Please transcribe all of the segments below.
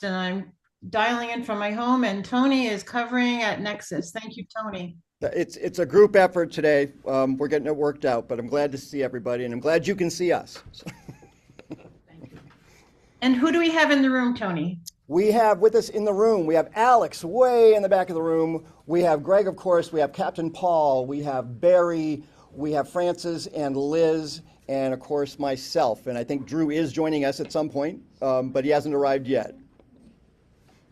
and I'm dialing in from my home, and Tony is covering at Nexus. Thank you, Tony. It's a group effort today. We're getting it worked out, but I'm glad to see everybody, and I'm glad you can see us. So, And who do we have in the room, Tony? we have with us in the room, we have Alex way in the back of the room. We have Greg, of course. We have Captain Paul. We have Barry. We have Francis and Liz, and of course myself. And I think Drew is joining us at some point, but he hasn't arrived yet.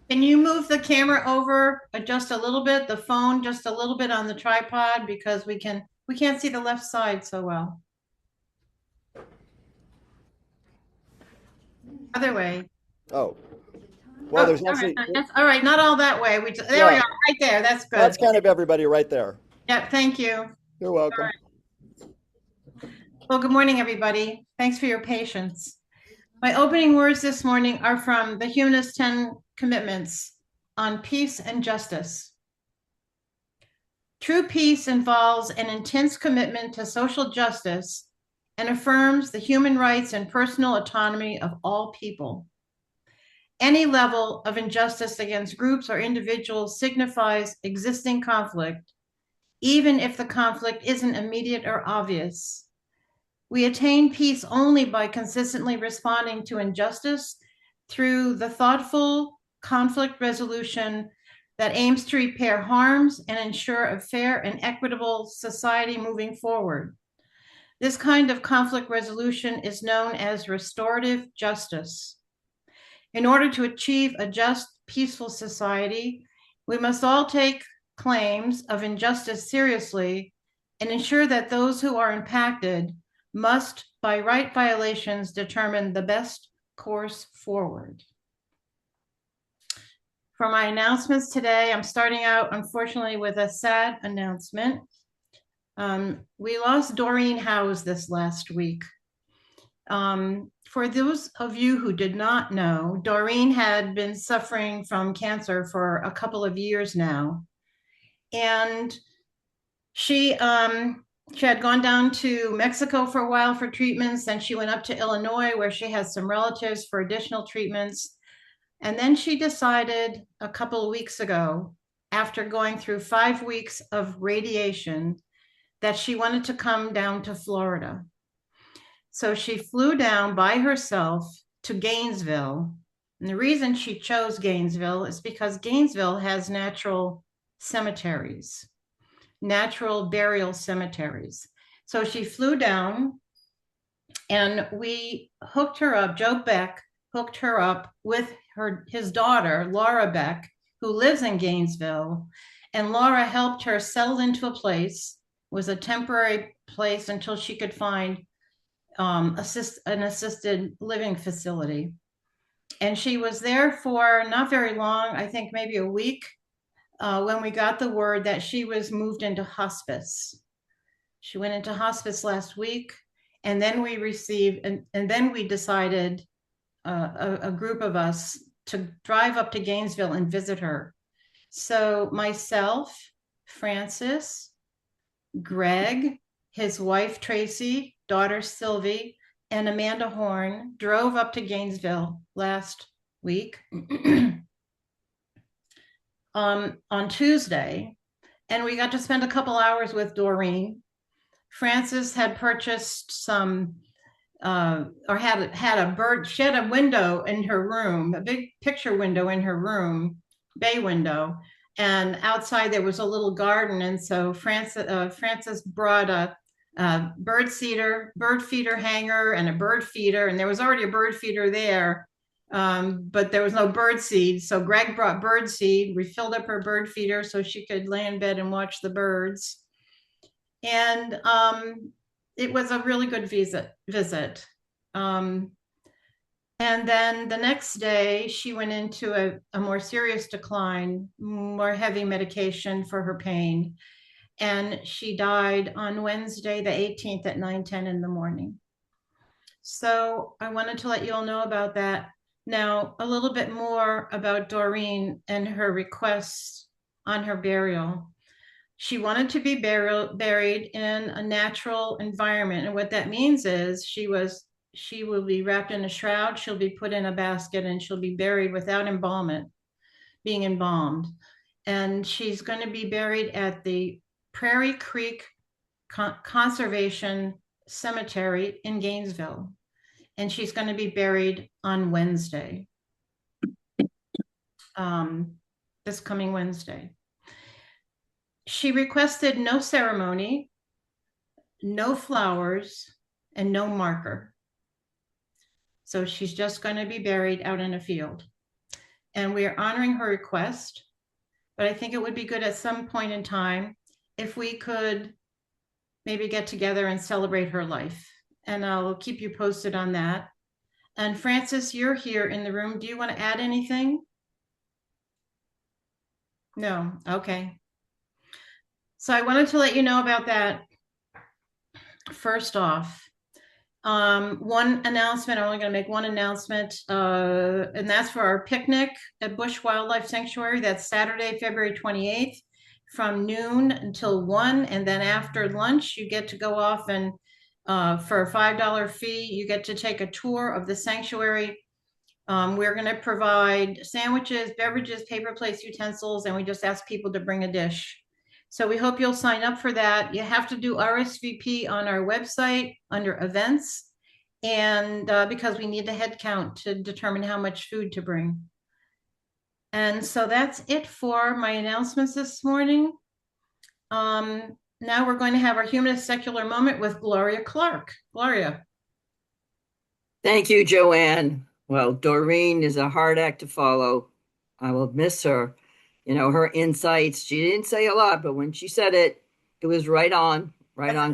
Can you move the camera over just a little bit, the phone just a little bit on the tripod, because we can't see the left side so well. Other way. Oh, well, there's all actually, right, all right, not all that way. There we yeah, are, right there. That's good. that's kind of everybody right there. Yeah, thank you. You're welcome. Well, good morning, everybody. Thanks for your patience. My opening words this morning are from the Humanist 10 Commitments on Peace and Justice. True peace involves an intense commitment to social justice and affirms the human rights and personal autonomy of all people. Any level of injustice against groups or individuals signifies existing conflict, even if the conflict isn't immediate or obvious. We attain peace only by consistently responding to injustice through the thoughtful conflict resolution that aims to repair harms and ensure a fair and equitable society moving forward. This kind of conflict resolution is known as restorative justice. In order to achieve a just, peaceful society, we must all take claims of injustice seriously and ensure that those who are impacted must, by right violations, determine the best course forward. For my announcements today, I'm starting out, unfortunately, with a sad announcement. We lost Doreen Howes this last week. For those of you who did not know, Doreen had been suffering from cancer for a couple of years now. And she had gone down to Mexico for a while for treatments. Then she went up to Illinois, where she has some relatives for additional treatments. And then she decided a couple of weeks ago, after going through 5 weeks of radiation, that she wanted to come down to Florida. So she flew down by herself to Gainesville. And the reason she chose Gainesville is because Gainesville has natural cemeteries, natural burial cemeteries. So she flew down and we hooked her up. Joe Beck hooked her up with his daughter, Laura Beck, who lives in Gainesville. And Laura helped her settle into a place, was a temporary place until she could find an assisted living facility. And she was there for not very long, I think maybe a week, when we got the word that she was moved into hospice. She went into hospice last week, and then we received, and then we decided, a group of us, to drive up to Gainesville and visit her. So myself, Francis, Greg, his wife Tracy, daughter Sylvie, and Amanda Horn drove up to Gainesville last week on Tuesday, and we got to spend a couple hours with Doreen. Frances had purchased some, or had a bird. She had a window in her room, a big picture window in her room, bay window, and outside there was a little garden. And so Frances brought a bird feeder hanger and a bird feeder, and there was already a bird feeder there, but there was no bird seed. So Greg brought bird seed. We filled up her bird feeder so she could lay in bed and watch the birds. And it was a really good visit. And then the next day, she went into a more serious decline, more heavy medication for her pain. And she died on Wednesday, the 18th at 9:10 in the morning. So I wanted to let you all know about that. Now, a little bit more about Doreen and her requests on her burial. She wanted to be buried in a natural environment. And what that means is she was She will be wrapped in a shroud. She'll be put in a basket and she'll be buried without embalmment, being embalmed. And she's going to be buried at the Prairie Creek Conservation Cemetery in Gainesville. And she's going to be buried on Wednesday, um, this coming Wednesday. She requested no ceremony, no flowers, and no marker. So she's just going to be buried out in a field. And we are honoring her request, but I think it would be good at some point in time if we could maybe get together and celebrate her life. And I'll keep you posted on that. And Francis, you're here in the room. Do you want to add anything? No. Okay. So I wanted to let you know about that first off. One announcement, I'm only going to make one announcement, and that's for our picnic at Bush Wildlife Sanctuary. That's Saturday, February 28th from noon until 1. And then after lunch, you get to go off and for a $5 fee, you get to take a tour of the sanctuary. We're going to provide sandwiches, beverages, paper plates, utensils, and we just ask people to bring a dish. So we hope you'll sign up for that. You have to do RSVP on our website under events, and because we need the head count to determine how much food to bring. And so that's it for my announcements this morning. Now we're going to have our humanist secular moment with Gloria Clark. Gloria. Thank you, Joanne. Well, Doreen is a hard act to follow. I will miss her. You know, her insights, she didn't say a lot, but when she said it, it was right on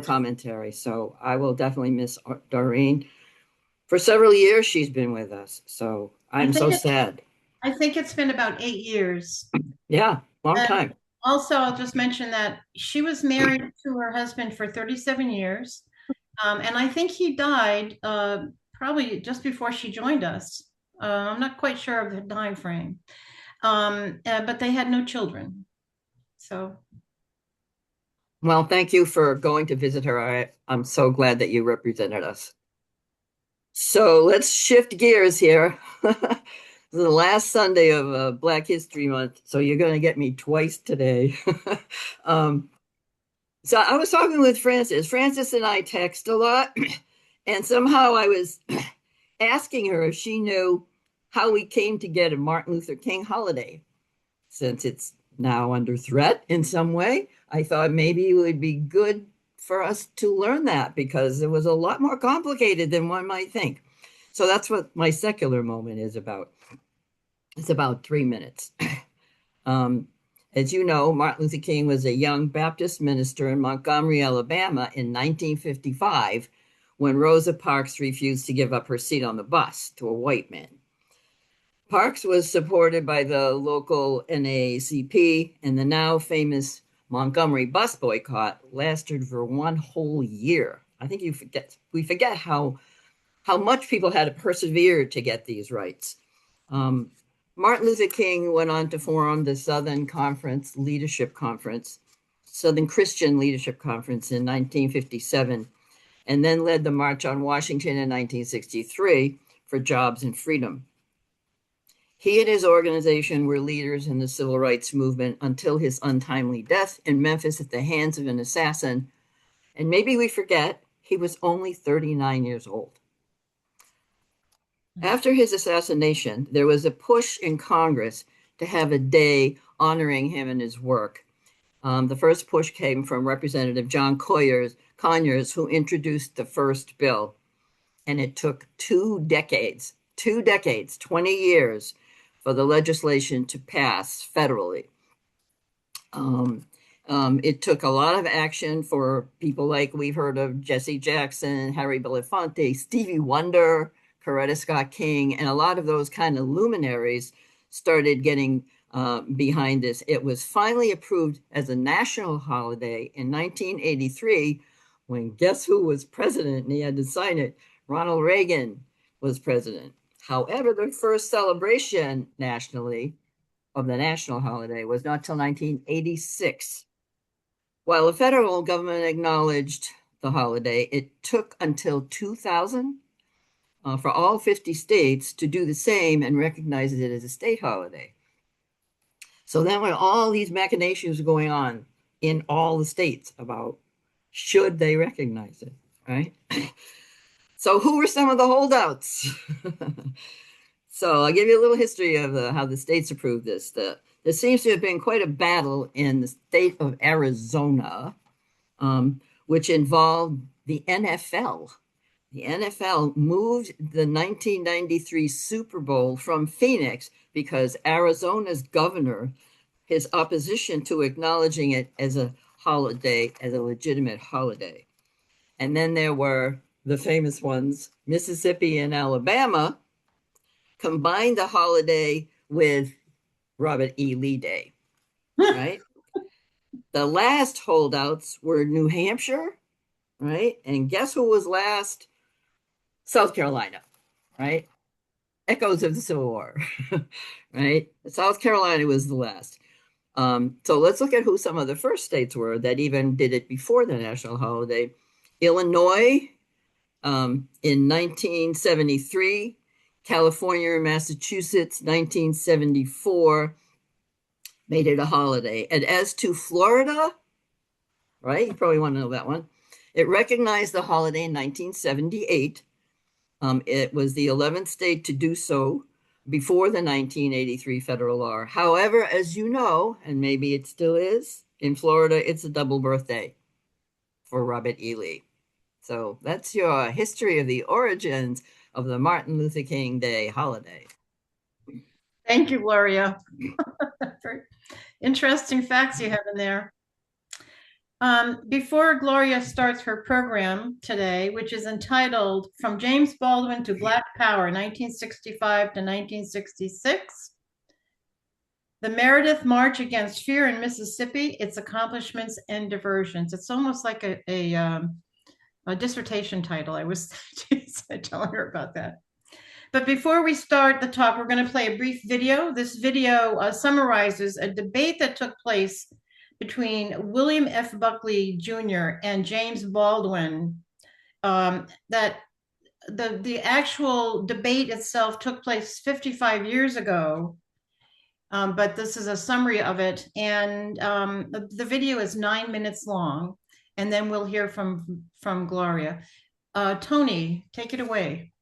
commentary. So I will definitely miss Doreen. For several years, she's been with us. So I'm so sad. I think it's been about 8 years. Yeah, long time. Also, I'll just mention that she was married to her husband for 37 years. And I think he died probably just before she joined us. I'm not quite sure of the time frame. But they had no children. So. Well, thank you for going to visit her. I'm so glad that you represented us. So let's shift gears here. The last Sunday of Black History Month, so you're going to get me twice today. So I was talking with Frances. Frances and I text a lot, and somehow I was asking her if she knew how we came to get a Martin Luther King holiday. Since it's now under threat in some way, I thought maybe it would be good for us to learn that because it was a lot more complicated than one might think. So that's what my secular moment is about. It's about 3 minutes. As you know, Martin Luther King was a young Baptist minister in Montgomery, Alabama in 1955 when Rosa Parks refused to give up her seat on the bus to a white man. Parks was supported by the local NAACP, and the now famous Montgomery bus boycott lasted for one whole year. I think we forget how much people had to persevere to get these rights. Martin Luther King went on to form the Southern Christian Leadership Conference in 1957, and then led the March on Washington in 1963 for jobs and freedom. He and his organization were leaders in the civil rights movement until his untimely death in Memphis at the hands of an assassin. And maybe we forget, he was only 39 years old. After his assassination, there was a push in Congress to have a day honoring him and his work. The first push came from Representative John Conyers, who introduced the first bill. And it took 2 decades, 20 years, for the legislation to pass federally. It took a lot of action for people like we've heard of Jesse Jackson, Harry Belafonte, Stevie Wonder, Coretta Scott King, and a lot of those kind of luminaries started getting behind this. It was finally approved as a national holiday in 1983 when guess who was president and he had to sign it? Ronald Reagan was president. However, the first celebration nationally of the national holiday was not till 1986. While the federal government acknowledged the holiday, it took until 2000 for all 50 states to do the same and recognize it as a state holiday. So then when all these machinations were going on in all the states about should they recognize it, right? So who were some of the holdouts? So I'll give you a little history of how the states approved this. There seems to have been quite a battle in the state of Arizona, which involved the NFL. The NFL moved the 1993 Super Bowl from Phoenix because Arizona's governor, his opposition to acknowledging it as a holiday, as a legitimate holiday. And then there were the famous ones, Mississippi and Alabama, combined the holiday with Robert E. Lee Day, right? The last holdouts were New Hampshire, right? And guess who was last? South Carolina, right? Echoes of the Civil War, right? South Carolina was the last. So let's look at who some of the first states were that even did it before the national holiday. Illinois in 1973, California and Massachusetts, 1974, made it a holiday. And as to Florida, right, you probably want to know that one, it recognized the holiday in 1978. It was the 11th state to do so before the 1983 federal law. However, as you know, and maybe it still is, in Florida, it's a double birthday for Robert E. Lee. So that's your history of the origins of the Martin Luther King Day holiday. Thank you, Gloria. For interesting facts you have in there. Before Gloria starts her program today, which is entitled From James Baldwin to Black Power, 1965 to 1966, the Meredith March Against Fear in Mississippi, Its Accomplishments and Diversions. It's almost like a dissertation title. I was telling her about that. But before we start the talk, we're going to play a brief video. This video summarizes a debate that took place between William F. Buckley Jr. and James Baldwin. That the actual debate itself took place 55 years ago, but this is a summary of it. And the video is 9 minutes long, and then we'll hear from Gloria. Tony, take it away.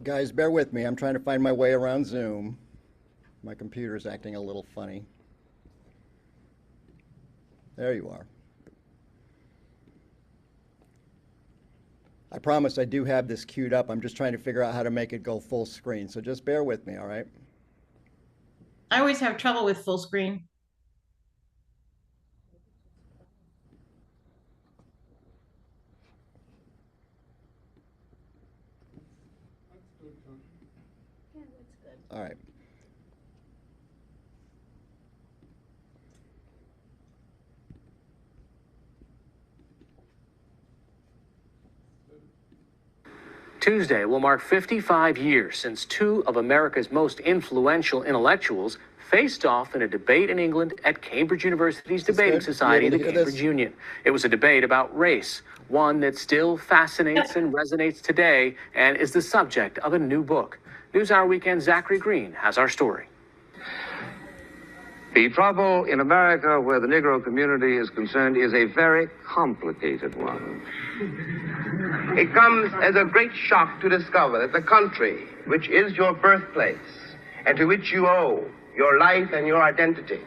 Guys, bear with me. I'm trying to find my way around Zoom. My computer's acting a little funny. There you are. I promise I do have this queued up. I'm just trying to figure out how to make it go full screen. So just bear with me, all right? I always have trouble with full screen. All right. Tuesday will mark 55 years since two of America's most influential intellectuals faced off in a debate in England at Cambridge University's debating society, the Cambridge Union. It was a debate about race, one that still fascinates and resonates today and is the subject of a new book. NewsHour Weekend Zachary Green has our story. The trouble in America where the Negro community is concerned is a very complicated one. It comes as a great shock to discover that the country, which is your birthplace and to which you owe your life and your identity,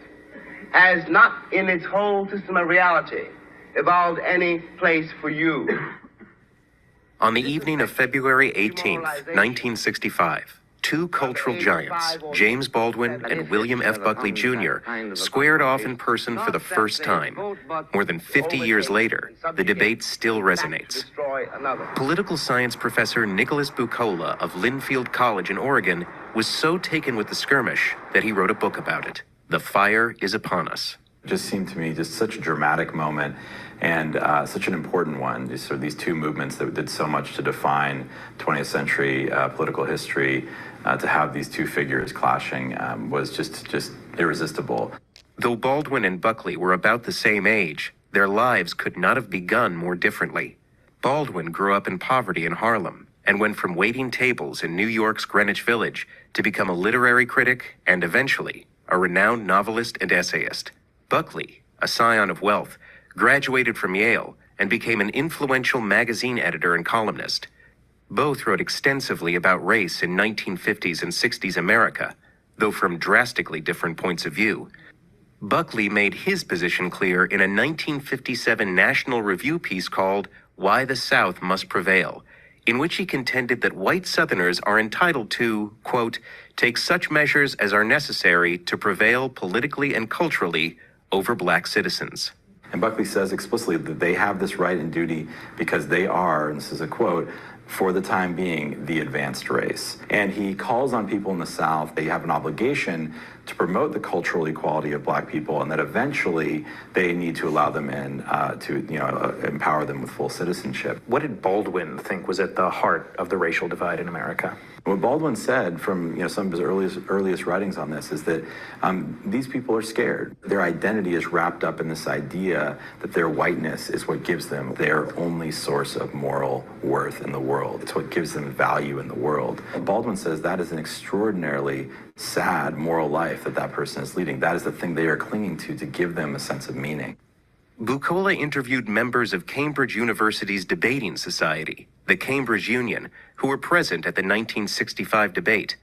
has not in its whole system of reality evolved any place for you. On the evening of February 18th, 1965, two cultural giants, James Baldwin and William F. Buckley Jr., squared off in person for the first time. More than 50 years later, the debate still resonates. Political science professor Nicholas Buccola of Linfield College in Oregon was so taken with the skirmish that he wrote a book about it. The Fire is Upon Us. It just seemed to me just such a dramatic moment and such an important one. Just sort of these two movements that did so much to define 20th century political history, to have these two figures clashing was just irresistible. Though Baldwin and Buckley were about the same age, their lives could not have begun more differently. Baldwin grew up in poverty in Harlem and went from waiting tables in New York's Greenwich Village to become a literary critic and eventually a renowned novelist and essayist. Buckley, a scion of wealth, graduated from Yale and became an influential magazine editor and columnist. Both wrote extensively about race in 1950s and 60s America, though from drastically different points of view. Buckley made his position clear in a 1957 National Review piece called Why the South Must Prevail, in which he contended that white Southerners are entitled to, quote, take such measures as are necessary to prevail politically and culturally over black citizens. And Buckley says explicitly that they have this right and duty because they are, and this is a quote, for the time being, the advanced race. And he calls on people in the South, they have an obligation to promote the cultural equality of black people, and that eventually they need to allow them in to empower them with full citizenship. What did Baldwin think was at the heart of the racial divide in America? What Baldwin said from some of his earliest writings on this is that these people are scared. Their identity is wrapped up in this idea that their whiteness is what gives them their only source of moral worth in the world. It's what gives them value in the world. Baldwin says that is an extraordinarily sad moral life that person is leading. That is the thing they are clinging to give them a sense of meaning. Bucola interviewed members of Cambridge University's debating society, the Cambridge Union, who were present at the 1965 debate.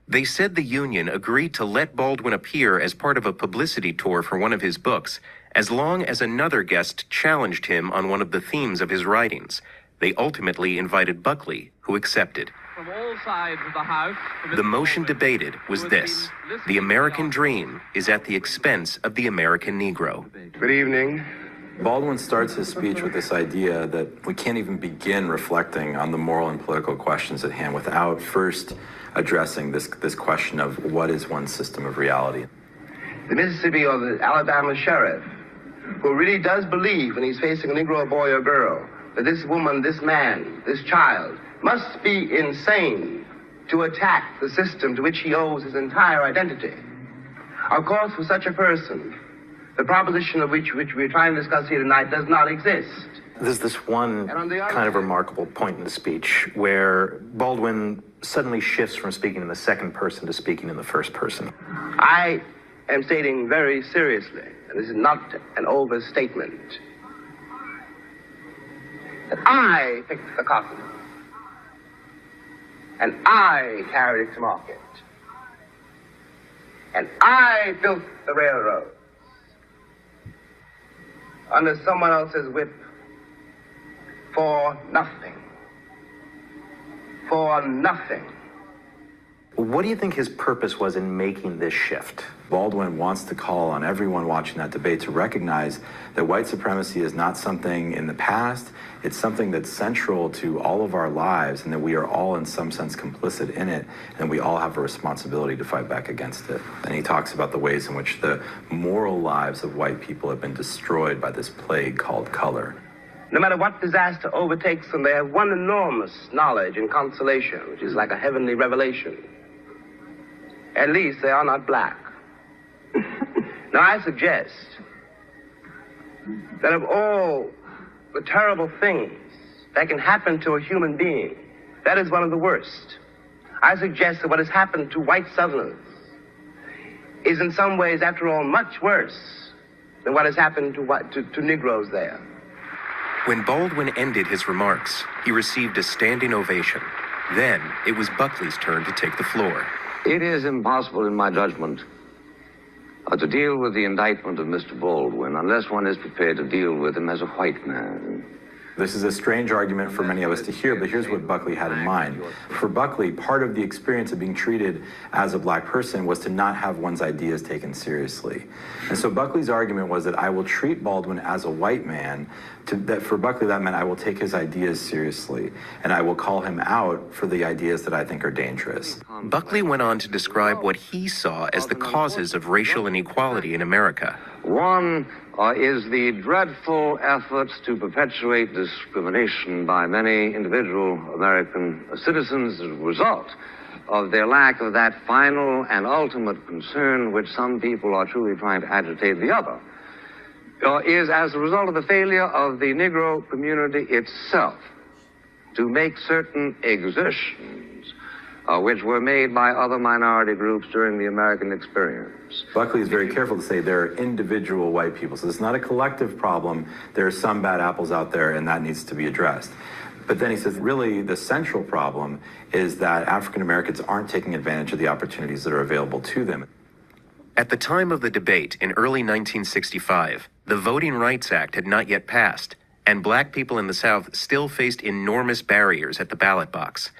They said the union agreed to let Baldwin appear as part of a publicity tour for one of his books, as long as another guest challenged him on one of the themes of his writings. They ultimately invited Buckley, who accepted. From all sides of the House, the motion debated was this: the American dream is at the expense of the American Negro. Good evening. Baldwin starts his speech with this idea that we can't even begin reflecting on the moral and political questions at hand without first addressing this question of what is one's system of reality. The Mississippi or the Alabama sheriff, who really does believe when he's facing a Negro boy or girl, that this woman, this man, this child must be insane to attack the system to which he owes his entire identity. Of course, for such a person, the proposition of which we're trying to discuss here tonight does not exist. There's this one kind of remarkable point in the speech where Baldwin suddenly shifts from speaking in the second person to speaking in the first person. I am stating very seriously, and this is not an overstatement, that I picked the cotton, and I carried it to market, and I built the railroad under someone else's whip for nothing. For nothing. What do you think his purpose was in making this shift? Baldwin wants to call on everyone watching that debate to recognize that white supremacy is not something in the past. It's something that's central to all of our lives, and that we are all in some sense complicit in it, and we all have a responsibility to fight back against it. And he talks about the ways in which the moral lives of white people have been destroyed by this plague called color. No matter what disaster overtakes them, they have one enormous knowledge and consolation, which is like a heavenly revelation. At least they are not black. Now, I suggest that of all the terrible things that can happen to a human being, that is one of the worst. I suggest that what has happened to white Southerners is in some ways, after all, much worse than what has happened to Negroes there. When Baldwin ended his remarks, he received a standing ovation. Then it was Buckley's turn to take the floor. It is impossible, in my judgment, to deal with the indictment of Mr. Baldwin unless one is prepared to deal with him as a white man. This is a strange argument for many of us to hear, but here's what Buckley had in mind. For Buckley, part of the experience of being treated as a black person was to not have one's ideas taken seriously. And so Buckley's argument was that I will treat Baldwin as a white man, that for Buckley that meant I will take his ideas seriously, and I will call him out for the ideas that I think are dangerous. Buckley went on to describe what he saw as the causes of racial inequality in America. One is the dreadful efforts to perpetuate discrimination by many individual American citizens as a result of their lack of that final and ultimate concern which some people are truly trying to agitate the other, is as a result of the failure of the Negro community itself to make certain exertions which were made by other minority groups during the American experience. Buckley is very careful to say there are individual white people. So it's not a collective problem. There are some bad apples out there, and that needs to be addressed. But then he says, really, the central problem is that African Americans aren't taking advantage of the opportunities that are available to them. At the time of the debate in early 1965, the Voting Rights Act had not yet passed, and black people in the South still faced enormous barriers at the ballot box.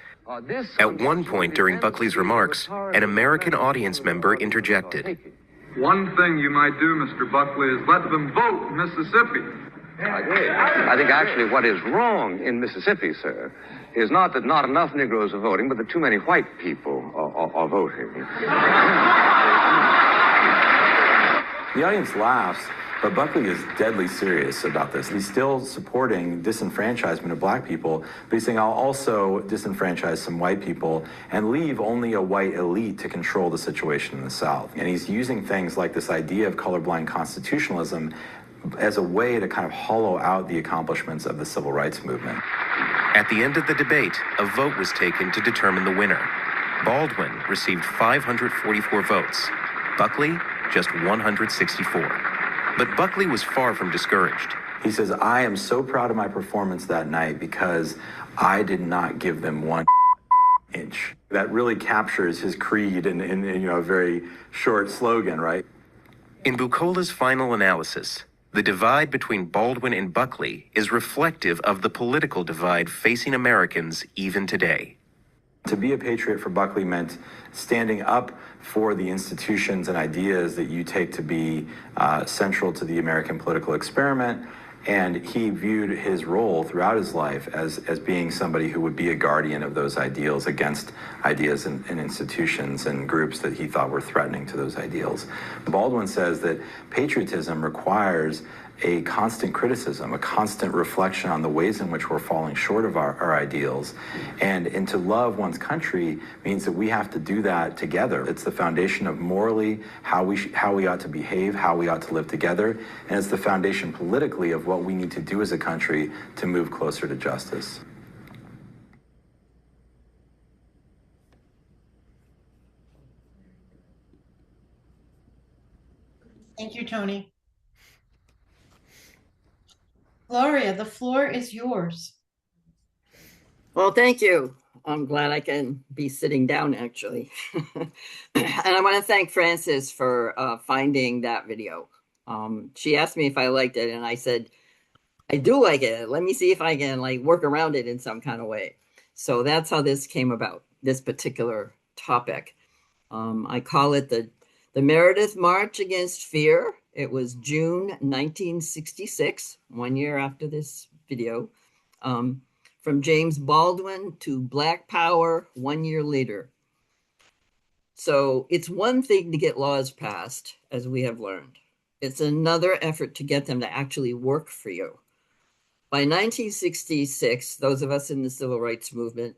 At one point during Buckley's remarks, an American audience member interjected. One thing you might do, Mr. Buckley, is let them vote in Mississippi. I think actually what is wrong in Mississippi, sir, is not that not enough Negroes are voting, but that too many white people are voting. The audience laughs, but Buckley is deadly serious about this. He's still supporting disenfranchisement of black people, but he's saying I'll also disenfranchise some white people and leave only a white elite to control the situation in the South. And he's using things like this idea of colorblind constitutionalism as a way to kind of hollow out the accomplishments of the civil rights movement. At the end of the debate, a vote was taken to determine the winner. Baldwin received 544 votes. Buckley, just 164. But Buckley was far from discouraged. He says, I am so proud of my performance that night because I did not give them one inch. That really captures his creed in a very short slogan, right? In Bucola's final analysis, the divide between Baldwin and Buckley is reflective of the political divide facing Americans even today. To be a patriot for Buckley meant standing up for the institutions and ideas that you take to be central to the American political experiment. And he viewed his role throughout his life as being somebody who would be a guardian of those ideals against ideas and institutions and groups that he thought were threatening to those ideals. Baldwin says that patriotism requires a constant criticism, a constant reflection on the ways in which we're falling short of our ideals. And to love one's country means that we have to do that together. It's the foundation of morally how we ought to behave, how we ought to live together, and it's the foundation politically of what we need to do as a country to move closer to justice. Thank you, Tony. Gloria, the floor is yours. Well, thank you. I'm glad I can be sitting down, actually. And I want to thank Frances for finding that video. She asked me if I liked it, and I said, I do like it. Let me see if I can work around it in some kind of way. So that's how this came about, this particular topic. I call it the Meredith March Against Fear. It was June 1966, 1 year after this video. From James Baldwin to Black Power 1 year later. So it's one thing to get laws passed, as we have learned. It's another effort to get them to actually work for you. By 1966, those of us in the civil rights movement,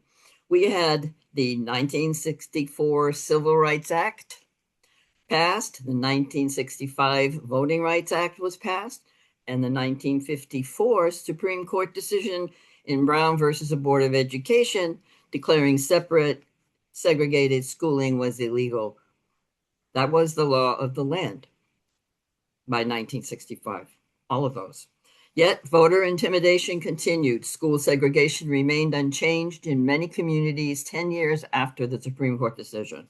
we had the 1964 Civil Rights Act passed, the 1965 Voting Rights Act was passed, and the 1954 Supreme Court decision in Brown versus the Board of Education declaring separate, segregated schooling was illegal. That was the law of the land by 1965, all of those. Yet voter intimidation continued. School segregation remained unchanged in many communities 10 years after the Supreme Court decision,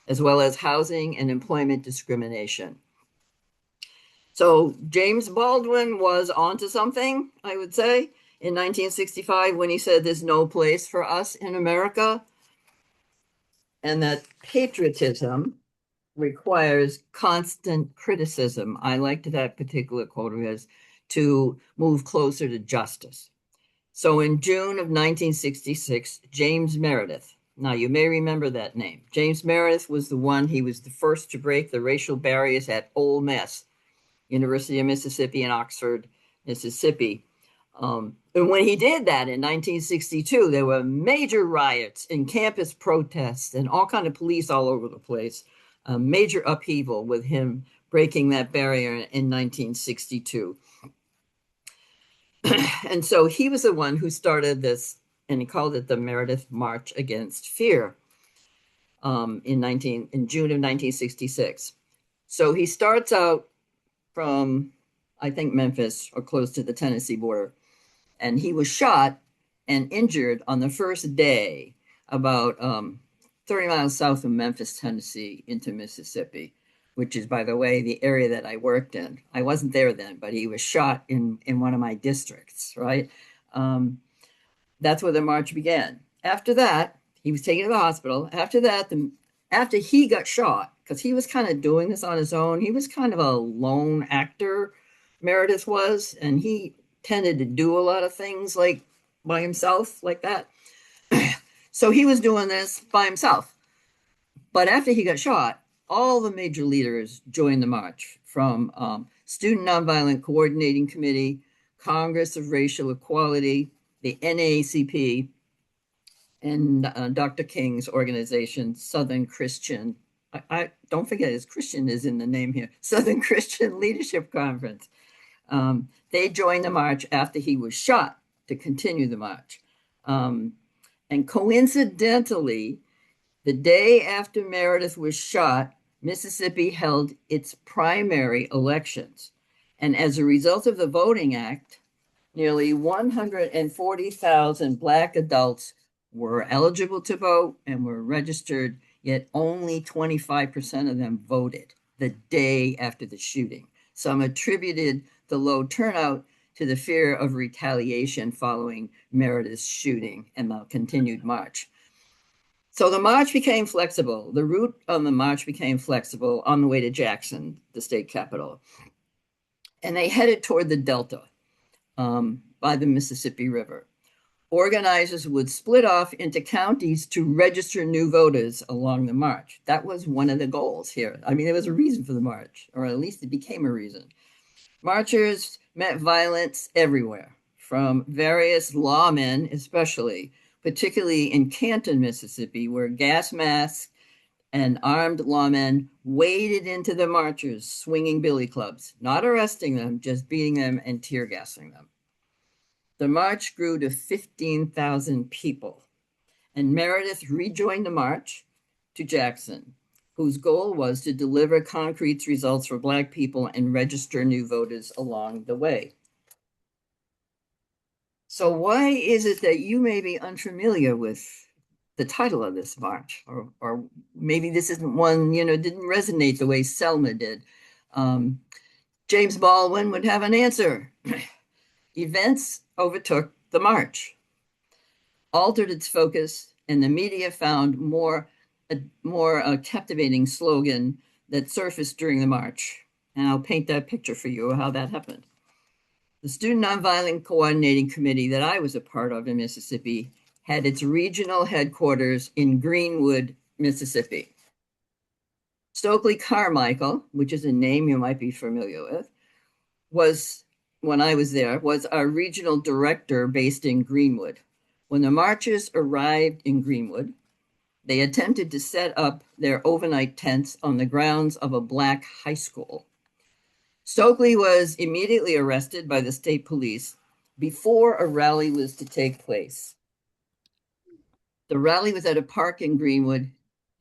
as well as housing and employment discrimination. So James Baldwin was onto something, I would say. in 1965 when he said there's no place for us in America, and that patriotism requires constant criticism. I liked that particular quote of his, to move closer to justice. So in June of 1966, James Meredith, now you may remember that name. James Meredith was he was the first to break the racial barriers at Ole Miss, University of Mississippi in Oxford, Mississippi. And when he did that in 1962, there were major riots and campus protests and all kind of police all over the place. A major upheaval with him breaking that barrier in 1962. And so he was the one who started this, and he called it the Meredith March Against Fear in June of 1966. So he starts out from, I think, Memphis or close to the Tennessee border. And he was shot and injured on the first day about 30 miles south of Memphis, Tennessee, into Mississippi, which is, by the way, the area that I worked in. I wasn't there then, but he was shot in one of my districts, right? That's where the march began. After that, he was taken to the hospital. After that, after he got shot, because he was kind of doing this on his own, he was kind of a lone actor, Meredith was, and he tended to do a lot of things like by himself like that. So he was doing this by himself. But after he got shot, all the major leaders joined the march, from Student Nonviolent Coordinating Committee, Congress of Racial Equality, the NAACP, and Dr. King's organization, Southern Christian. I don't forget, his Christian is in the name here, Southern Christian Leadership Conference. They joined the march after he was shot to continue the march. And coincidentally, the day after Meredith was shot, Mississippi held its primary elections. And as a result of the Voting Act, nearly 140,000 Black adults were eligible to vote and were registered, yet only 25% of them voted the day after the shooting. Some attributed the low turnout to the fear of retaliation following Meredith's shooting and the continued march. So the march became flexible. The route on the march became flexible on the way to Jackson, the state capital. And they headed toward the Delta by the Mississippi River. Organizers would split off into counties to register new voters along the march. That was one of the goals here. I mean, there was a reason for the march, or at least it became a reason. Marchers met violence everywhere, from various lawmen, especially, particularly in Canton, Mississippi, where gas masks and armed lawmen waded into the marchers, swinging billy clubs, not arresting them, just beating them and tear gassing them. The march grew to 15,000 people, and Meredith rejoined the march to Jackson, whose goal was to deliver concrete results for Black people and register new voters along the way. So why is it that you may be unfamiliar with the title of this march? Or maybe this isn't one, didn't resonate the way Selma did. James Baldwin would have an answer. Events overtook the march, altered its focus, and the media found a more captivating slogan that surfaced during the march. And I'll paint that picture for you of how that happened. The Student Nonviolent Coordinating Committee that I was a part of in Mississippi had its regional headquarters in Greenwood, Mississippi. Stokely Carmichael, which is a name you might be familiar with, when I was there, was our regional director based in Greenwood. When the marchers arrived in Greenwood, they attempted to set up their overnight tents on the grounds of a Black high school. Stokely was immediately arrested by the state police before a rally was to take place. The rally was at a park in Greenwood,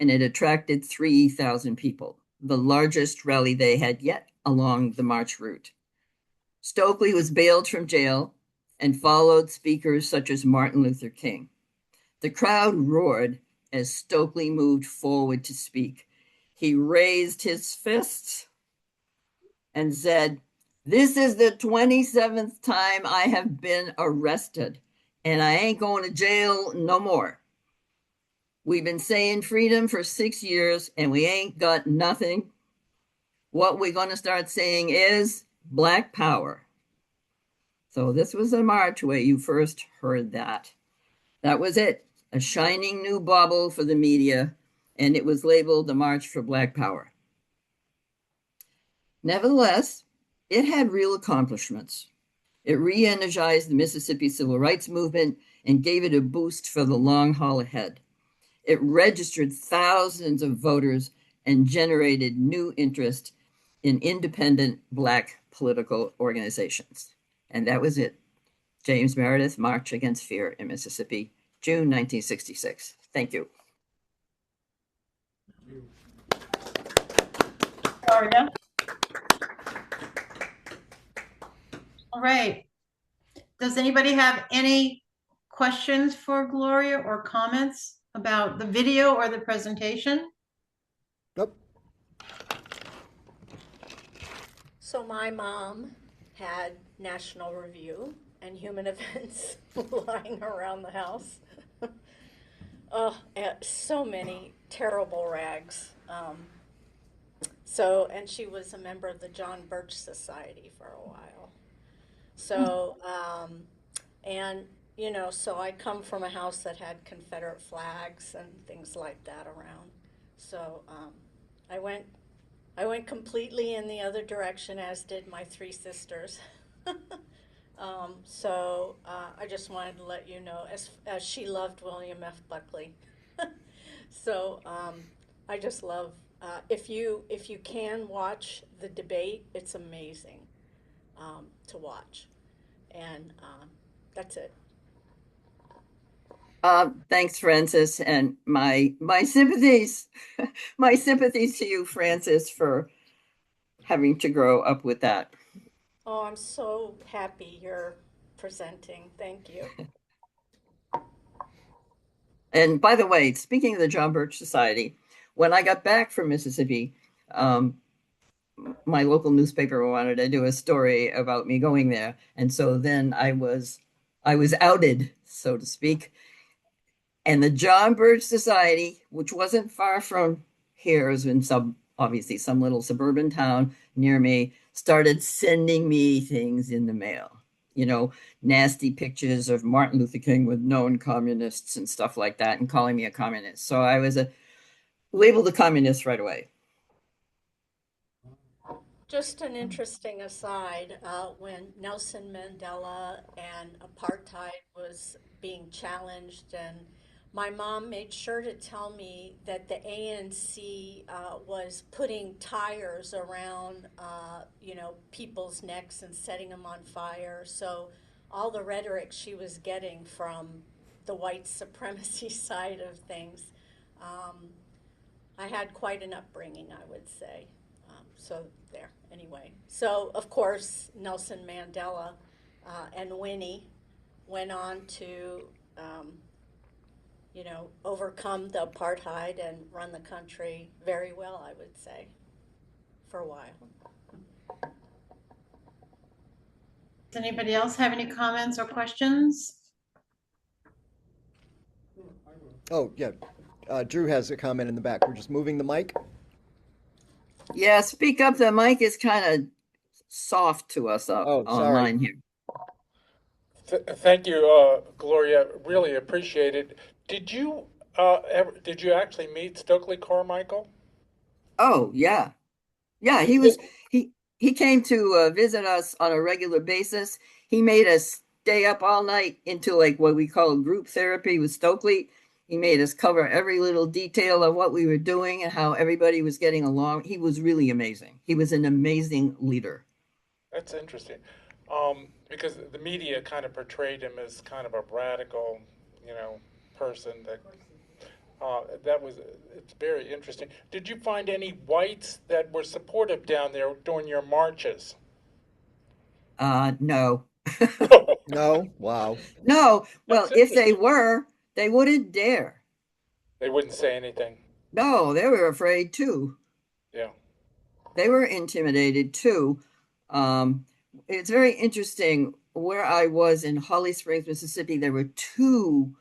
and it attracted 3,000 people, the largest rally they had yet along the march route. Stokely was bailed from jail and followed speakers such as Martin Luther King. The crowd roared as Stokely moved forward to speak. He raised his fists and said, This is the 27th time I have been arrested, and I ain't going to jail no more. We've been saying freedom for 6 years, and we ain't got nothing. What we're going to start saying is Black Power. So this was a march where you first heard that. That was it, a shining new bauble for the media, and it was labeled the March for Black Power. Nevertheless, it had real accomplishments. It re-energized the Mississippi Civil Rights Movement and gave it a boost for the long haul ahead. It registered thousands of voters and generated new interest in independent Black political organizations. And that was it. James Meredith, March Against Fear in Mississippi, June 1966. Thank you. Gloria. All right. Does anybody have any questions for Gloria or comments about the video or the presentation? Nope. So my mom had National Review and Human Events lying around the house. Oh, so many terrible rags. And she was a member of the John Birch Society for a while. So, so I come from a house that had Confederate flags and things like that around. So I went completely in the other direction, as did my three sisters. I just wanted to let you know, as she loved William F. Buckley. I just love, if you can watch the debate, it's amazing to watch. And that's it. Thanks, Frances, and my sympathies, my sympathies to you, Frances, for having to grow up with that. Oh, I'm so happy you're presenting. Thank you. And by the way, speaking of the John Birch Society, when I got back from Mississippi, my local newspaper wanted to do a story about me going there, and so then I was outed, so to speak. And the John Birch Society, which wasn't far from here, it was in obviously some little suburban town near me, started sending me things in the mail. Nasty pictures of Martin Luther King with known communists and stuff like that, and calling me a communist. So I was labeled a communist right away. Just an interesting aside, when Nelson Mandela and apartheid was being challenged, and my mom made sure to tell me that the ANC was putting tires around, people's necks and setting them on fire. So all the rhetoric she was getting from the white supremacy side of things, I had quite an upbringing, I would say. Anyway. So, of course, Nelson Mandela and Winnie went on to overcome the apartheid and run the country very well, I would say, for a while. Does anybody else have any comments or questions? Oh, yeah. Drew has a comment in the back. We're just moving the mic. Yeah, speak up. The mic is kind of soft to us online here. Thank you, Gloria. Really appreciate it. Did you actually meet Stokely Carmichael? Oh, yeah. He came to visit us on a regular basis. He made us stay up all night into like what we call group therapy with Stokely. He made us cover every little detail of what we were doing and how everybody was getting along. He was really amazing. He was an amazing leader. That's interesting. Because the media kind of portrayed him as kind of a radical, person it's very interesting. Did you find any whites that were supportive down there during your marches? No. No? Wow. No. Well, if they were, they wouldn't dare. They wouldn't say anything. No, they were afraid too. Yeah. They were intimidated too. it's very interesting. Where I was in Holly Springs, Mississippi, there were two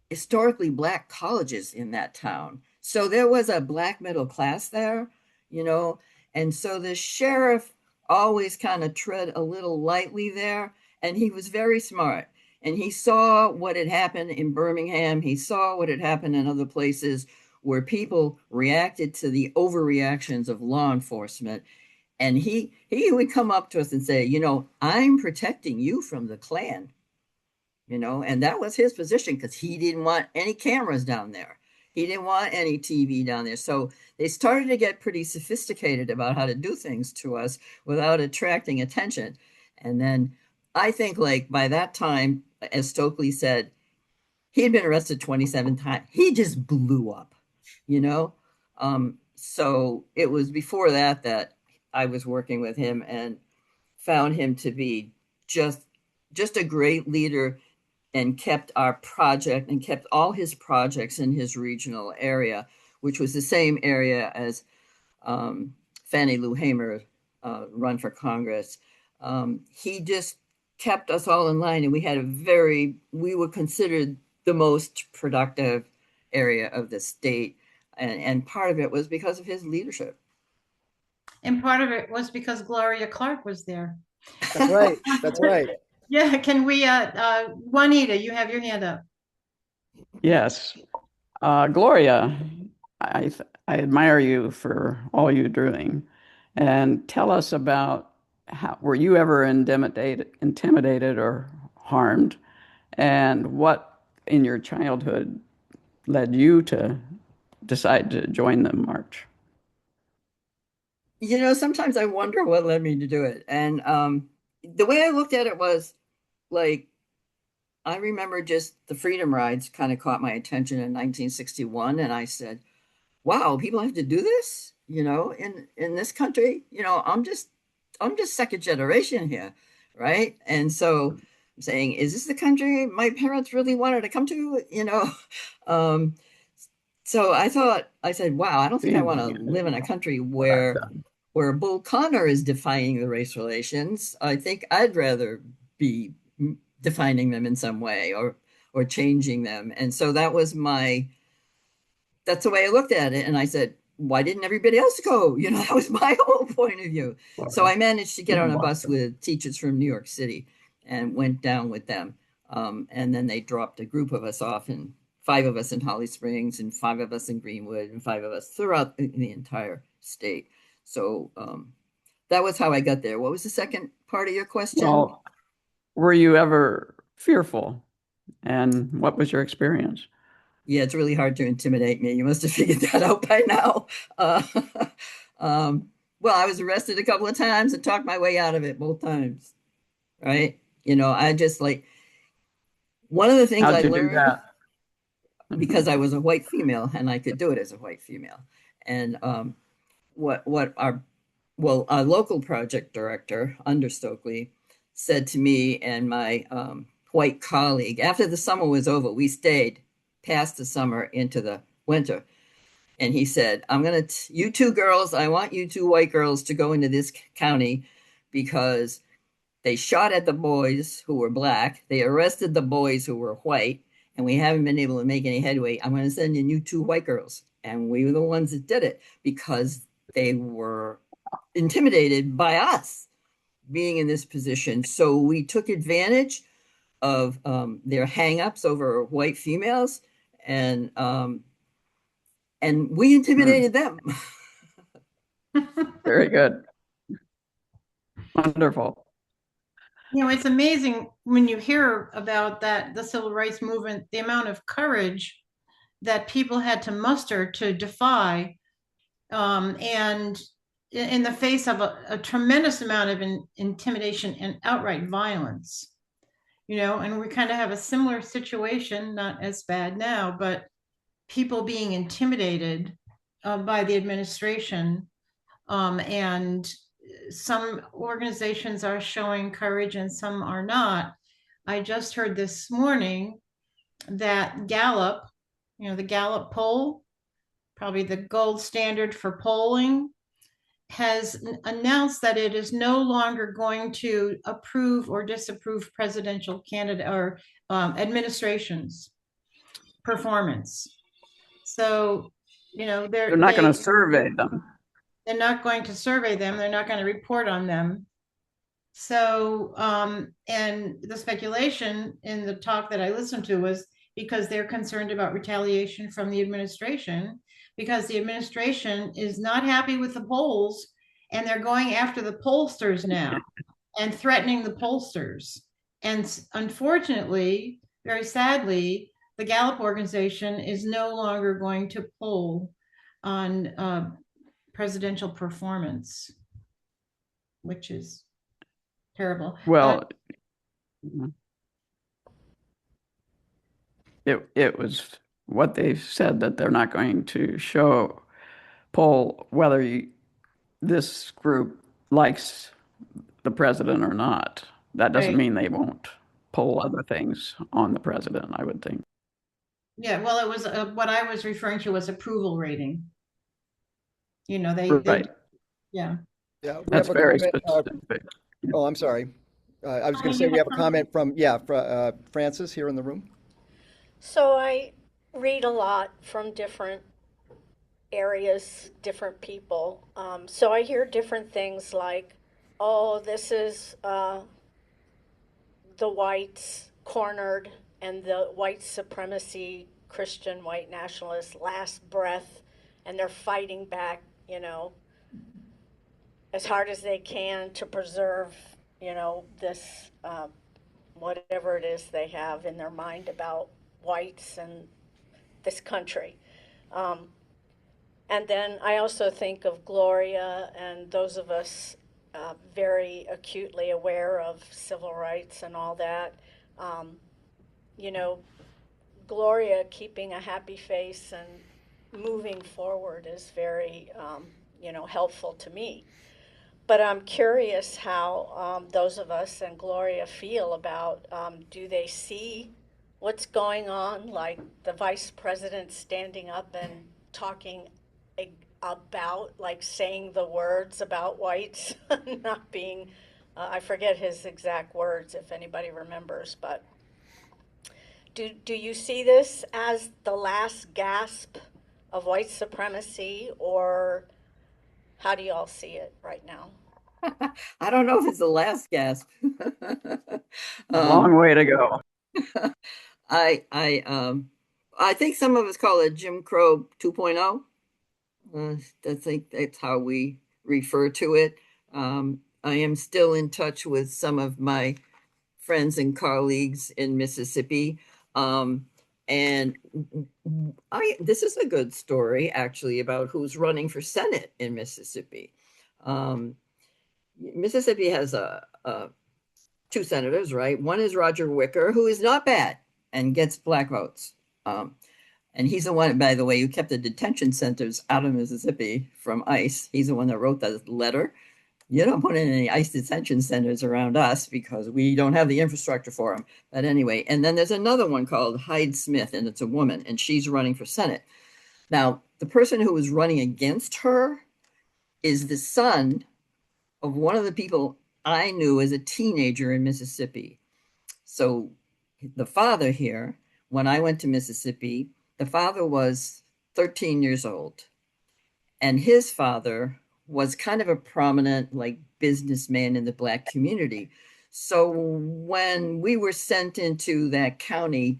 historically black colleges in that town. So there was a black middle class there, you know, and so the sheriff always kind of tread a little lightly there, and he was very smart. And he saw what had happened in Birmingham. He saw what had happened in other places where people reacted to the overreactions of law enforcement. And he would come up to us and say, you know, I'm protecting you from the Klan, you know, and that was his position because he didn't want any cameras down there. He didn't want any TV down there. So they started to get pretty sophisticated about how to do things to us without attracting attention. And then I think, like, by that time, as Stokely said, he had been arrested 27 times. He just blew up, you know? So it was before that that I was working with him and found him to be just a great leader, and kept our project and kept all his projects in his regional area, which was the same area as Fannie Lou Hamer run for Congress. He just kept us all in line, and we were considered the most productive area of the state. And part of it was because of his leadership. And part of it was because Gloria Clark was there. That's right. That's right. Yeah, can we, Juanita, you have your hand up. Yes. Gloria, I admire you for all you're doing. And tell us about were you ever intimidated or harmed? And what in your childhood led you to decide to join the march? You know, sometimes I wonder what led me to do it. And the way I looked at it was like, I remember just the Freedom Rides kind of caught my attention in 1961. And I said, wow, people have to do this, you know, in this country. You know, I'm just second generation here, right? And so I'm saying, is this the country my parents really wanted to come to? You know, so I said, wow, I don't think I want to live in a country where Bull Connor is defining the race relations. I think I'd rather be defining them in some way, or changing them. And so that's the way I looked at it. And I said, why didn't everybody else go? You know, that was my whole point of view. So I managed to get on a bus with teachers from New York City and went down with them. And then they dropped a group of us off, and 5 of us in Holly Springs and 5 of us in Greenwood and 5 of us throughout the entire state. So that was how I got there. What was the second part of your question? Well, were you ever fearful? And what was your experience? Yeah, it's really hard to intimidate me. You must have figured that out by now. Well, I was arrested a couple of times and talked my way out of it both times. Right? You know, I just like, one of the things I learned, because I was a white female and I could do it as a white female. And what our local project director under Stokely said to me and my white colleague, after the summer was over, we stayed past the summer into the winter. And he said, you 2 girls, I want you 2 white girls to go into this county because they shot at the boys who were black. They arrested the boys who were white, and we haven't been able to make any headway. I'm going to send in you 2 white girls. And we were the ones that did it because they were intimidated by us being in this position. So we took advantage of their hangups over white females, and we intimidated them. Very good. Wonderful. You know, it's amazing when you hear about the civil rights movement, the amount of courage that people had to muster to defy, and in the face of a tremendous amount of intimidation and outright violence. You know, and we kind of have a similar situation, not as bad now, but people being intimidated by the administration. And some organizations are showing courage and some are not. I just heard this morning that Gallup, you know, the Gallup poll, probably the gold standard for polling, has announced that it is no longer going to approve or disapprove presidential candidate or administration's performance. So, They're not going to survey them. They're not going to survey them. They're not going to report on them. So, and the speculation in the talk that I listened to was because they're concerned about retaliation from the administration, because the administration is not happy with the polls and they're going after the pollsters now and threatening the pollsters. And unfortunately, very sadly, the Gallup organization is no longer going to poll on presidential performance, which is terrible. Well, it was what they said, that they're not going to poll whether this group likes the president or not. That doesn't Right. mean they won't poll other things on the president, I would think. Yeah, well, it was what I was referring to was approval rating. They Right. Yeah. Yeah, we That's have a very comment. specific. Oh, I'm sorry. I was going to say we have a comment from, Francis here in the room. So I read a lot from different areas, different people. So I hear different things like, oh, this is the whites cornered and the white supremacy, Christian white nationalists' last breath, and they're fighting back, as hard as they can to preserve, this whatever it is they have in their mind about whites and this country. And then I also think of Gloria and those of us very acutely aware of civil rights and all that. You know, Gloria keeping a happy face and moving forward is very, helpful to me. But I'm curious how those of us and Gloria feel about, do they see what's going on, like the vice president standing up and talking about, like saying the words about whites, not being, I forget his exact words if anybody remembers, but do you see this as the last gasp of white supremacy, or how do you all see it right now? I don't know if it's the last gasp. A long way to go. I think some of us call it Jim Crow 2.0. I think that's how we refer to it. I am still in touch with some of my friends and colleagues in Mississippi. And this is a good story, actually, about who's running for Senate in Mississippi. Mississippi has two senators, right? One is Roger Wicker, who is not bad and gets black votes. And he's the one, by the way, who kept the detention centers out of Mississippi from ICE. He's the one that wrote the letter. You don't put in any ICE detention centers around us because we don't have the infrastructure for them. But anyway, and then there's another one called Hyde Smith, and it's a woman, and she's running for Senate. Now, the person who is running against her is the son of one of the people I knew as a teenager in Mississippi. So the father here, when I went to Mississippi, the father was 13 years old. And his father was kind of a prominent, like, businessman in the black community. So when we were sent into that county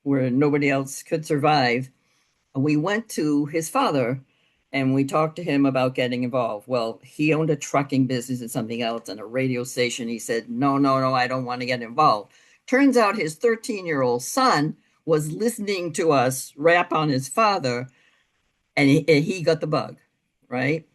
where nobody else could survive, we went to his father and we talked to him about getting involved. Well, he owned a trucking business and something else and a radio station. He said, no, I don't want to get involved. Turns out his 13-year-old son was listening to us rap on his father, and he got the bug, right?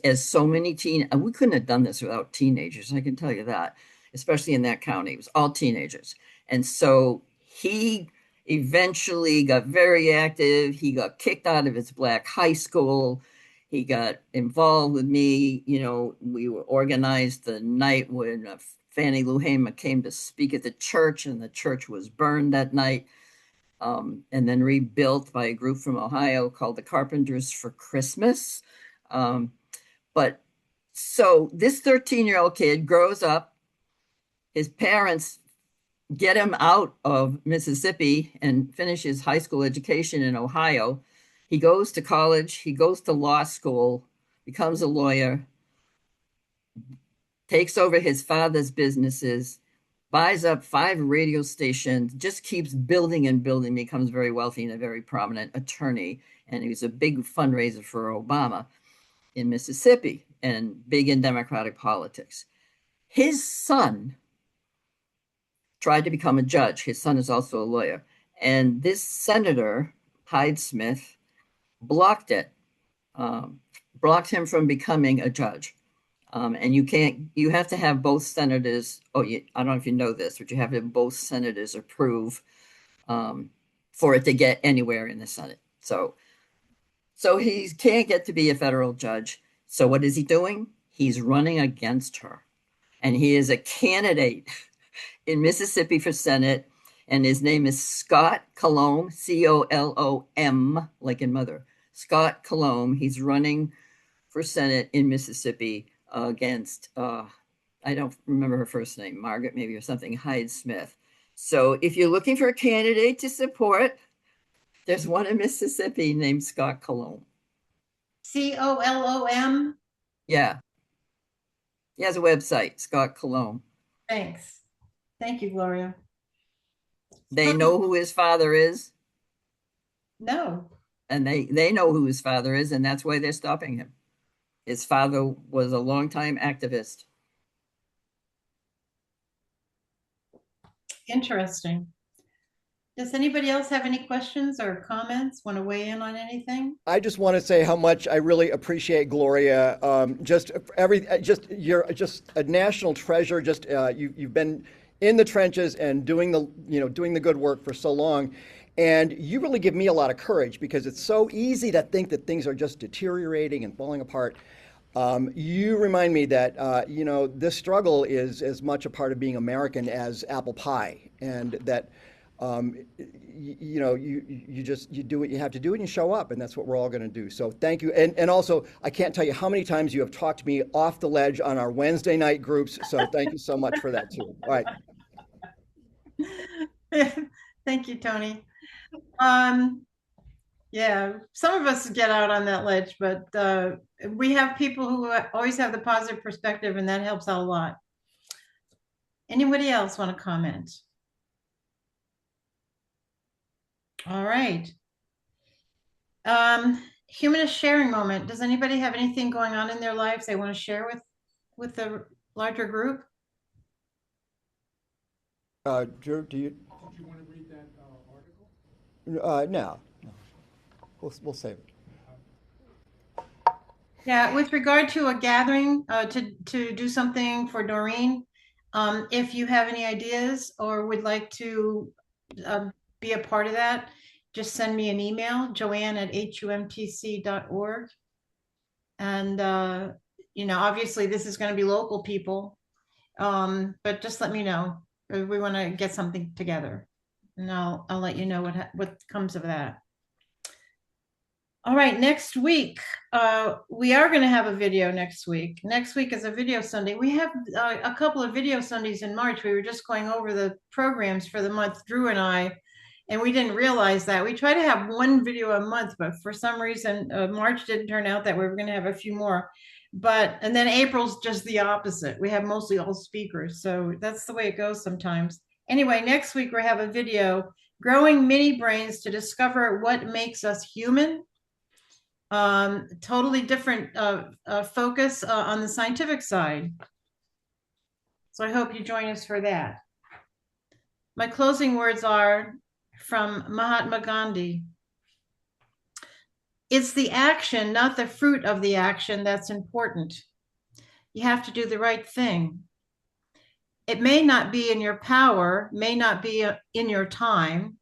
As so many we couldn't have done this without teenagers, I can tell you that, especially in that county. It was all teenagers. And so he eventually got very active. He got kicked out of his black high school. He got involved with me. We were organized the night when Fannie Lou Hamer came to speak at the church, and the church was burned that night, and then rebuilt by a group from Ohio called the Carpenters for Christmas. But So this 13-year-old kid grows up. His parents get him out of Mississippi and finishes high school education in Ohio. He goes to college. He goes to law school, becomes a lawyer, takes over his father's businesses, buys up 5 radio stations, just keeps building and building, becomes very wealthy and a very prominent attorney. And he was a big fundraiser for Obama in Mississippi and big in Democratic politics. His son tried to become a judge. His son is also a lawyer. And this senator, Hyde Smith, blocked it, blocked him from becoming a judge. And you have to have both senators. I don't know if you know this, but you have to have both senators approve for it to get anywhere in the Senate. So he can't get to be a federal judge. So what is he doing? He's running against her. And he is a candidate in Mississippi for Senate. And his name is Scott Colom, Colom, like in mother. Scott Colom. He's running for Senate in Mississippi against, I don't remember her first name, Margaret maybe or something, Hyde Smith. So if you're looking for a candidate to support, there's one in Mississippi named Scott Colom. Colom? Yeah. He has a website, Scott Colom. Thanks. Thank you, Gloria. They know who his father is. No. And they know who his father is, and that's why they're stopping him. His father was a longtime activist. Interesting. Does anybody else have any questions or comments? Want to weigh in on anything? I just want to say how much I really appreciate Gloria. You're just a national treasure. You've been in the trenches and doing the good work for so long. And you really give me a lot of courage because it's so easy to think that things are just deteriorating and falling apart. You remind me that, this struggle is as much a part of being American as apple pie, and that, you do what you have to do and you show up, and that's what we're all going to do. So thank you. And also, I can't tell you how many times you have talked me off the ledge on our Wednesday night groups. So thank you so much for that too. All right. Thank you, Tony. Yeah, some of us get out on that ledge, but we have people who always have the positive perspective, and that helps out a lot. Anybody else want to comment? All right. Humanist sharing moment. Does anybody have anything going on in their lives they want to share with the larger group? Drew, do you want to read that article? No. We'll save it. Yeah, with regard to a gathering to do something for Doreen, if you have any ideas or would like to be a part of that, just send me an email, joanne@humtc.org. And, obviously this is going to be local people, but just let me know. We want to get something together, and I'll let you know what comes of that. All right, next week, we are going to have a video next week. Next week is a video Sunday. We have a couple of video Sundays in March. We were just going over the programs for the month, Drew and I, and we didn't realize that. We try to have one video a month, but for some reason, March didn't turn out that way. We're going to have a few more. And then April's just the opposite. We have mostly all speakers. So that's the way it goes sometimes. Anyway, next week we have a video, Growing Mini Brains to Discover What Makes Us Human. Totally different focus on the scientific side. So I hope you join us for that. My closing words are from Mahatma Gandhi. It's the action, not the fruit of the action, that's important. You have to do the right thing. It may not be in your power, may not be in your time,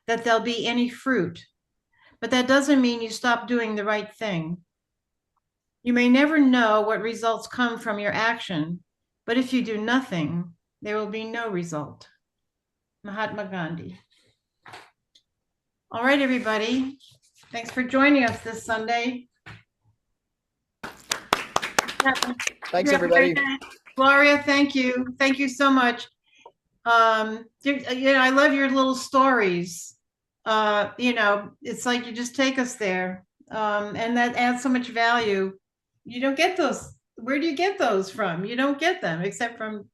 that there'll be any fruit. But that doesn't mean you stop doing the right thing. You may never know what results come from your action, but if you do nothing, there will be no result. Mahatma Gandhi. All right, everybody. Thanks for joining us this Sunday. Thanks, You have a great everybody. day. Gloria, thank you. Thank you so much. I love your little stories. It's like you just take us there. And that adds so much value. You don't get those. Where do you get those from? You don't get them except from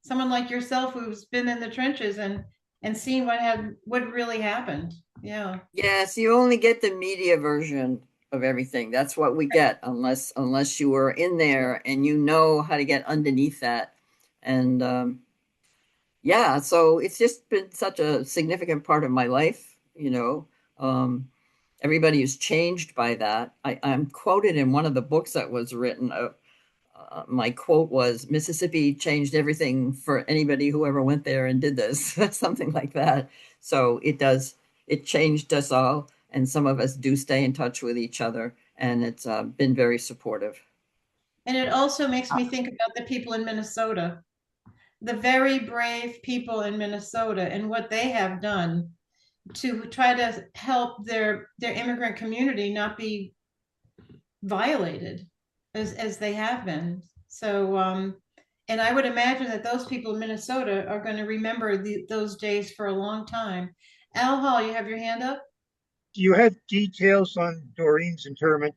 someone like yourself who's been in the trenches and seen what really happened. Yeah. Yes, you only get the media version of everything. That's what we get, unless you were in there and you know how to get underneath that. And yeah, so it's just been such a significant part of my life, you know. Everybody is changed by that. I'm quoted in one of the books that was written. My quote was, Mississippi changed everything for anybody who ever went there and did this, something like that. So it changed us all. And some of us do stay in touch with each other. And it's been very supportive. And it also makes me think about the people in Minnesota, the very brave people in Minnesota and what they have done to try to help their immigrant community not be violated as they have been. So and I would imagine that those people in Minnesota are going to remember those days for a long time. Al Hall, you have your hand up? Do you have details on Doreen's interment?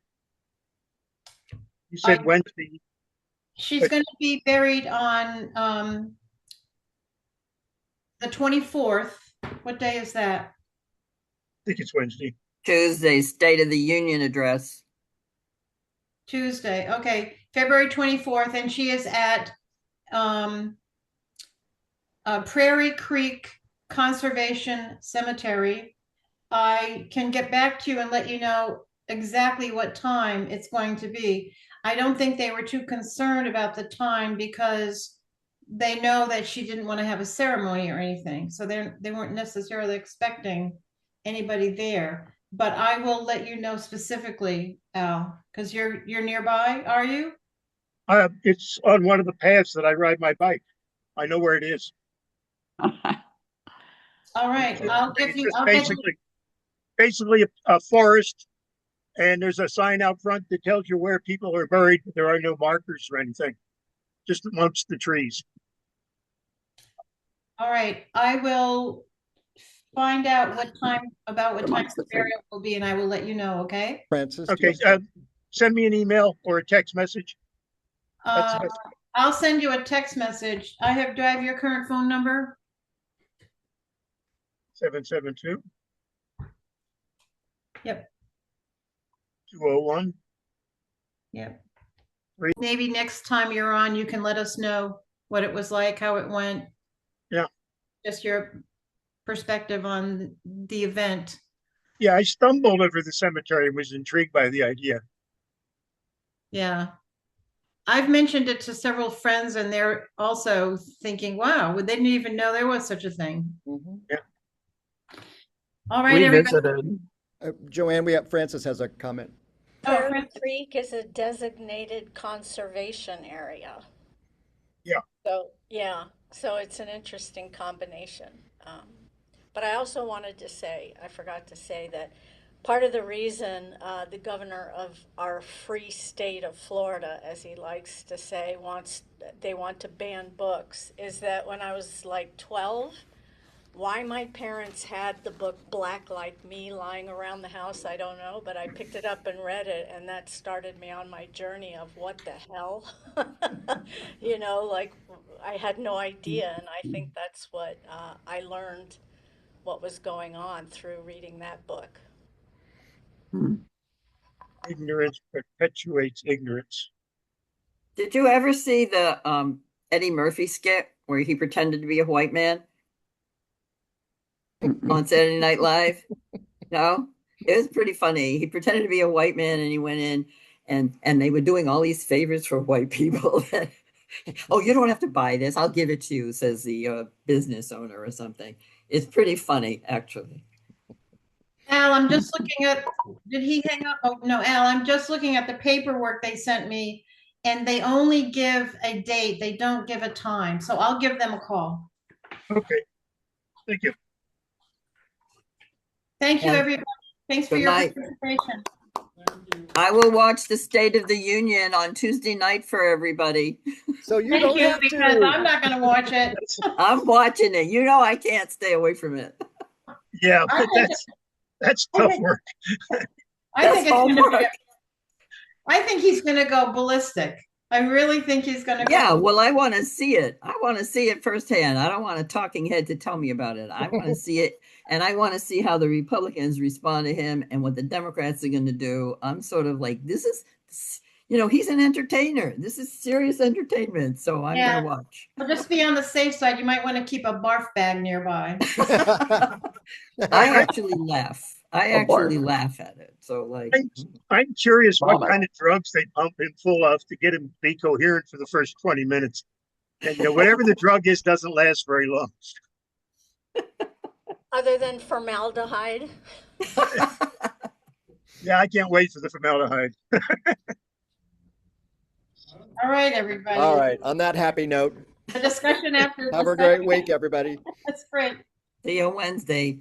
You said Wednesday. She's going to be buried on the 24th. What day is that? I think it's Wednesday. Tuesday, State of the Union address. Tuesday. Okay. February 24th. And she is at Prairie Creek Conservation Cemetery. I can get back to you and let you know exactly what time it's going to be. I don't think they were too concerned about the time because they know that she didn't want to have a ceremony or anything. So they weren't necessarily expecting anybody there. But I will let you know specifically, Al, because you're nearby, are you? It's on one of the paths that I ride my bike. I know where it is. All right. Basically a forest, and there's a sign out front that tells you where people are buried, but there are no markers or anything, just amongst the trees. All right. I will find out what time the burial will be, and I will let you know, okay? Francis. Okay. Send me an email or a text message. I'll send you a text message. Do I have your current phone number? 772. Yep. 201. Yep. Maybe next time you're on, you can let us know what it was like, how it went. Yeah. Just your perspective on the event. Yeah, I stumbled over the cemetery and was intrigued by the idea. Yeah. I've mentioned it to several friends, and they're also thinking, wow, they didn't even know there was such a thing. Mm-hmm. Yeah. All right, everybody. Joanne, Francis has a comment. Prairie Creek is a designated conservation area. Yeah. So it's an interesting combination. But I also wanted to say, I forgot to say that part of the reason the governor of our free state of Florida, as he likes to say, they want to ban books is that when I was like 12, why my parents had the book Black Like Me lying around the house, I don't know, but I picked it up and read it, and that started me on my journey of what the hell. Like I had no idea, and I think that's what I learned what was going on through reading that book. Ignorance perpetuates ignorance. Did you ever see the Eddie Murphy skit where he pretended to be a white man on Saturday Night Live? No? It was pretty funny. He pretended to be a white man, and he went in and they were doing all these favors for white people. Oh, you don't have to buy this. I'll give it to you, says the business owner or something. It's pretty funny, actually. Al, I'm just looking at, did he hang up? Oh, no, Al, I'm just looking at the paperwork they sent me, and they only give a date. They don't give a time. So I'll give them a call. Okay. Thank you. Thank you, everyone. Thanks for your participation. I will watch the State of the Union on Tuesday night for everybody. So you Thank don't you, have because to. I'm not going to watch it. I'm watching it. You know I can't stay away from it. Yeah, I but think, that's tough work. I think it's going to be. homework. I think he's going to go ballistic. I really think he's going to Yeah, go. well, I want to see it. I want to see it firsthand. I don't want a talking head to tell me about it. I want to see it, and I want to see how the Republicans respond to him and what the Democrats are going to do. I'm sort of like, this is, he's an entertainer. This is serious entertainment, so I'm going to watch. Well, just be on the safe side. You might want to keep a barf bag nearby. I actually laugh. I actually laugh at it. So, like, I'm curious what kind of drugs they pump him full of to get him to be coherent for the first 20 minutes. And whatever the drug is doesn't last very long. Other than formaldehyde. Yeah, I can't wait for the formaldehyde. All right, everybody. All right. On that happy note, The discussion after. have a great week, everybody. That's great. See you Wednesday.